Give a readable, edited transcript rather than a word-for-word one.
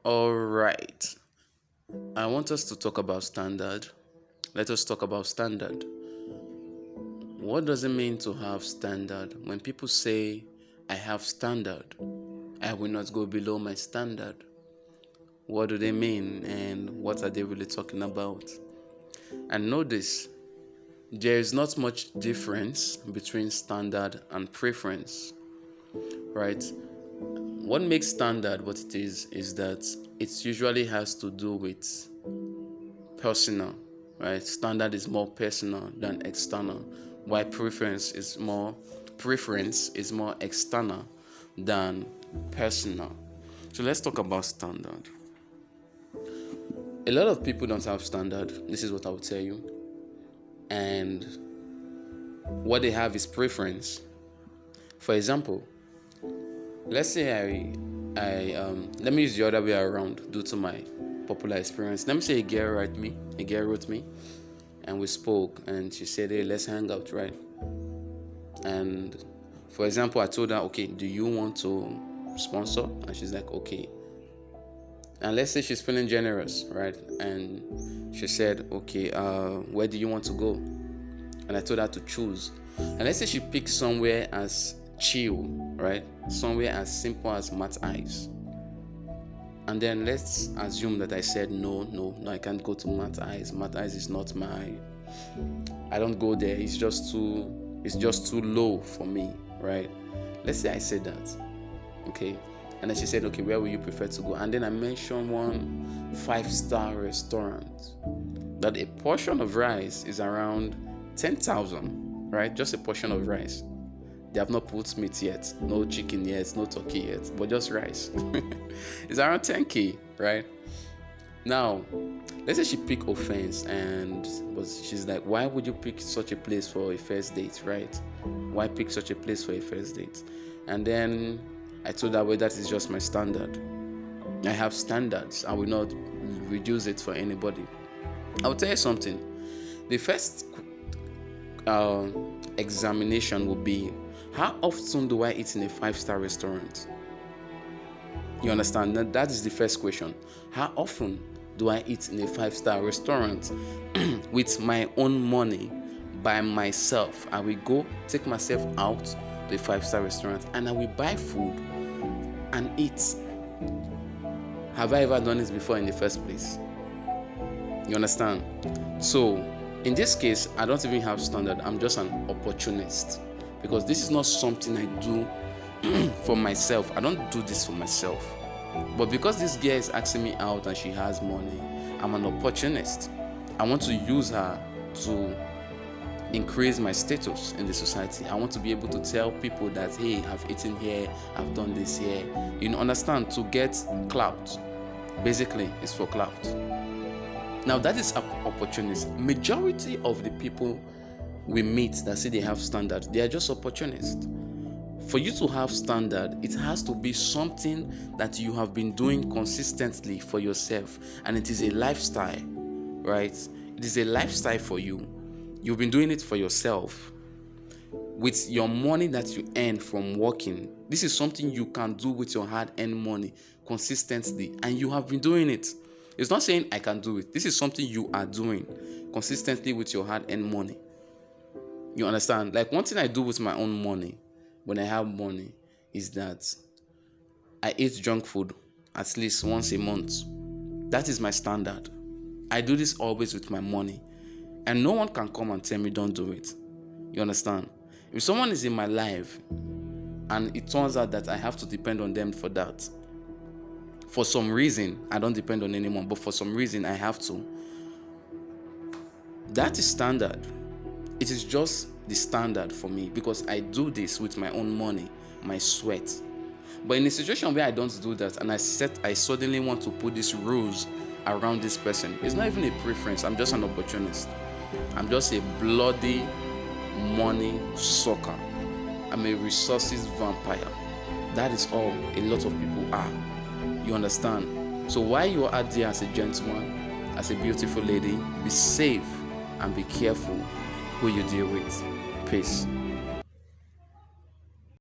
All right. I want us to talk about standard. Let us talk about standard. What does it mean to have standard? When people say, I have standard, I will not go below my standard. What do they mean and what are they really talking about? And notice, there is not much difference between standard and preference, right? What makes standard what it is that it usually has to do with personal, right? Standard is more personal than external, while preference is more external than personal. So let's talk about standard. A lot of people don't have standard. This is what I will tell you. And what they have is preference. For example, let's say let me use the other way around due to my popular experience. Let me say a girl wrote me, and we spoke, and she said, hey, let's hang out, right? And for example, I told her, okay, do you want to sponsor? And she's like, okay. And let's say she's feeling generous, right? And she said, okay, where do you want to go? And I told her to choose. And let's say she picked somewhere as chill, right? Somewhere as simple as Mat Eyes. And then let's assume that I said, no, I can't go to Mat Eyes. Mat Eyes is not I don't go there. It's just too low for me, right? Let's say I said that, okay? And then she said, okay, where will you prefer to go? And then I mentioned one 5-star restaurant that a portion of rice is around 10,000, right? Just a portion of rice. They have not put meat yet, no chicken yet, no turkey yet, but just rice. It's around 10K, right? Now, let's say she picked offense and she's like, why would you pick such a place for a first date, right? Why pick such a place for a first date? And then I told her, well, that is just my standard. I have standards. I will not reduce it for anybody. I'll tell you something. The first examination will be, how often do I eat in a 5-star restaurant? You understand? That is the first question. How often do I eat in a 5-star restaurant with my own money, by myself? I will go take myself out to a 5-star restaurant and I will buy food and eat. Have I ever done this before in the first place? You understand? So in this case, I don't even have standard. I'm just an opportunist, because this is not something I do for myself. I don't do this for myself. But because this girl is asking me out and she has money, I'm an opportunist. I want to use her to increase my status in the society. I want to be able to tell people that, hey, I've eaten here, I've done this here. You understand? To get clout. Basically, it's for clout. Now, that is an opportunist. Majority of the people we meet that say they have standard, they are just opportunists. For you to have standard, it has to be something that you have been doing consistently for yourself, and it is a lifestyle, right? It is a lifestyle for you. You've been doing it for yourself with your money that you earn from working. This is something you can do with your hard-earned money consistently, and you have been doing it. It's not saying I can do it. This is something you are doing consistently with your hard-earned money. You understand? Like, one thing I do with my own money when I have money is that I eat junk food at least once a month. That is my standard. I do this always with my money. And no one can come and tell me don't do it. You understand? If someone is in my life and it turns out that I have to depend on them for that, for some reason, I don't depend on anyone, but for some reason I have to, that is standard. It is just the standard for me, because I do this with my own money, my sweat. But in a situation where I don't do that and I suddenly want to put these rules around this person, it's not even a preference. I'm just an opportunist. I'm just a bloody money sucker. I'm a resources vampire. That is all a lot of people are. You understand? So while you are out there as a gentleman, as a beautiful lady, be safe and be careful who you deal with. Peace.